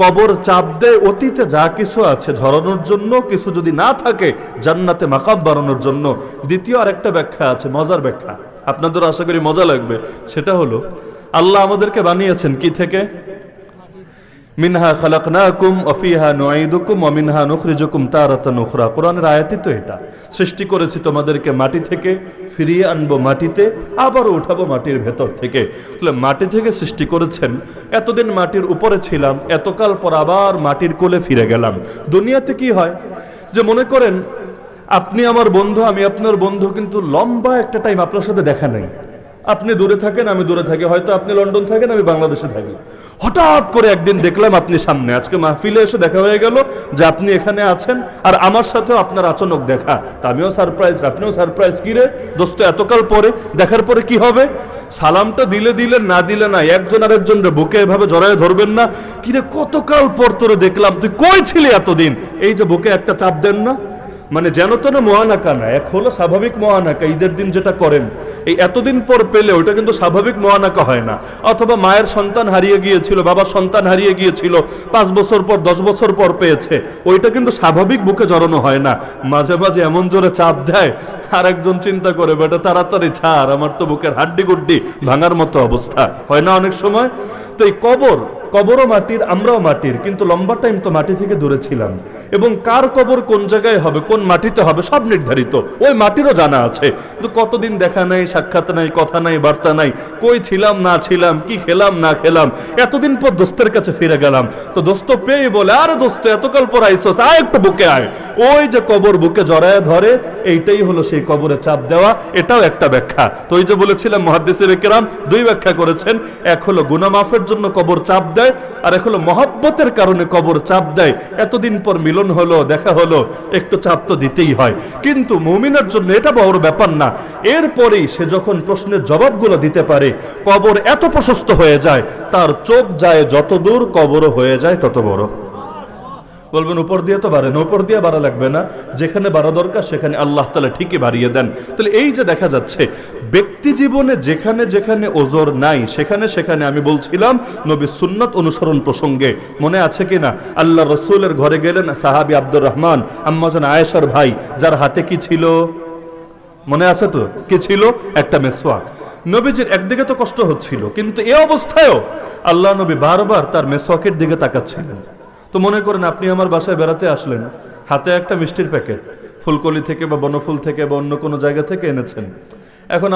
কবর চাপ দেয় অতীতে যা কিছু আছে ঝরানোর জন্য, কিছু যদি না থাকে জান্নাতে মাকাম বাড়ানোর জন্য। দ্বিতীয় আরেকটা ব্যাখ্যা আছে, মজার ব্যাখ্যা, আপনাদের আশা করি মজা লাগবে। সেটা হলো আল্লাহ আমাদেরকে বানিয়েছেন কি থেকে? মিনহা খালাকনাকুম ওয়া ফিহা নুঈদুকুম ওয়া মিনহা নুখরিজুকুম তারাতান উখরা। কোরআনের আয়াতই তো এটা। সৃষ্টি করেছি তোমাদেরকে মাটি থেকে, ফিরিয়ে আনবো মাটিতে, আবারও উঠাবো মাটির ভেতর থেকে। তাহলে মাটি থেকে সৃষ্টি করেছেন, এতদিন মাটির উপরে ছিলাম, এতকাল পর আবার মাটির কোলে ফিরে গেলাম। দুনিয়াতে কি হয় যে মনে করেন আপনি আমার বন্ধু, আমি আপনার বন্ধু, কিন্তু লম্বা একটা টাইম আপনার সাথে দেখা নেই। আপনি দূরে থাকেন, আমি দূরে থাকি, হয়তো আপনি লন্ডন থাকেন, আমি বাংলাদেশে থাকি। হঠাৎ করে একদিন দেখলাম আপনি সামনে, আজকে মাহফিলে এসে দেখা হয়ে গেল যে আপনি এখানে আছেন, আর আমার সাথেও আপনার আচমক দেখা। তা আমিও সারপ্রাইজ, আপনিও সারপ্রাইজ। কি রে দোস্ত, এতকাল পরে দেখার পরে কি হবে? সালামটা দিলে দিলে, না দিলে না। একজন আরেকজনের বুকে এভাবে জড়ায় ধরবেন না, কি রে কতকাল পর তোরে দেখলাম, তুই কই ছিলি এতদিন? এই যে বুকে একটা চাপ দেন না, মানে যেন তো না মহানাকা না। এক হলো স্বাভাবিক মহানাকা, ঈদের দিন যেটা করেন, এই এতদিন পর পেলে ওইটা কিন্তু স্বাভাবিক মহানাকা হয় না। অথবা মায়ের সন্তান হারিয়ে গিয়েছিল, বাবার সন্তান হারিয়ে গিয়েছিল, 5 বছর পর 10 বছর পর পেয়েছে, ওইটা কিন্তু স্বাভাবিক বুকে জড়ানো হয় না। মাঝে মাঝে এমন জোরে চাপ দেয়, আর একজন চিন্তা করে বেটা তাড়াতাড়ি ছাড়, আমার তো বুকের হাড্ডি গুড্ডি ভাঙার মতো অবস্থা হয় না অনেক সময়? তো এই কবরও মাটির, আমরাও মাটির, কিন্তু লম্বা টাইম তো মাটি থেকে দূরে ছিলাম। এবং কার কবর কোন জায়গায় হবে, কোন মাটিতে হবে, সব নির্ধারিত, ওই মাটিরও জানা আছে। কিন্তু কতদিন দেখা নাই, সাক্ষাৎ নাই, কথা নাই, বার্তা নাই, কই ছিলাম না ছিলাম, কি খেলাম না খেলাম। এতদিন পর দোস্তের কাছে ফিরে গেলাম, তো দোস্ত পেয়ে বলে, আরে দোস্ত এতকাল পর আইসস, আয় একটু বুকে আয়। ওই যে কবর বুকে জড়ায় ধরে, এইটাই হলো সেই কবরে চাপ দেওয়া। এটাও একটা ব্যাখ্যা। তো ওই যে বলেছিলাম মুহাদ্দিসিনে কেরাম 2 ব্যাখ্যা করেছেন। এক হলো গুনাহ মাফের জন্য কবর চাপ দেয়, আর এক হলো মহব্বতের কারণে কবর চাপ দেয়। এতদিন পর মিলন হলো, দেখা হলো, একটু চাপ তো দিতেই হয়। কিন্তু মুমিনের জন্য এটা বড় ব্যাপার না। এরপরেই সে যখন প্রশ্নের জবাবগুলো দিতে পারে, কবর এত প্রশস্ত হয়ে যায়, তার চোখ যায় যত দূর, কবরও হয়ে যায় তত বড়। বলবেন উপর দিয়ে তো বাড়ে না, উপর দিয়ে বাড়া লাগবে না, যেখানে বাড়া দরকার সেখানে আল্লাহ তাআলা ঠিকই বাড়িয়ে দেন। তাহলে এই যে দেখা যাচ্ছে ব্যক্তি জীবনে যেখানে যেখানে ওজর নাই, সেখানে সেখানে আমি বলছিলাম নবী সুন্নাত অনুসরণ প্রসঙ্গে, মনে আছে কিনা? আল্লাহ রসুলের ঘরে গেলেন সাহাবী আব্দুর রহমান, আম্মাজান আয়েশার ভাই, যার হাতে কি ছিল মনে আছে তো? কি ছিল? একটা মেসওয়াক। নবীজির একদিকে তো কষ্ট হচ্ছিল, কিন্তু এই অবস্থায়ও আল্লাহ নবী বারবার তার মেসওয়াকের দিকে তাকাচ্ছিলেন। তো মনে করেন আপনি আমার বাসায় বেড়াতে আসলেন, হাতে একটা মিষ্টির প্যাকেট ফুলকলি থেকে বা বনফুল থেকে বা অন্য কোনো জায়গা থেকে এনেছেন। এখন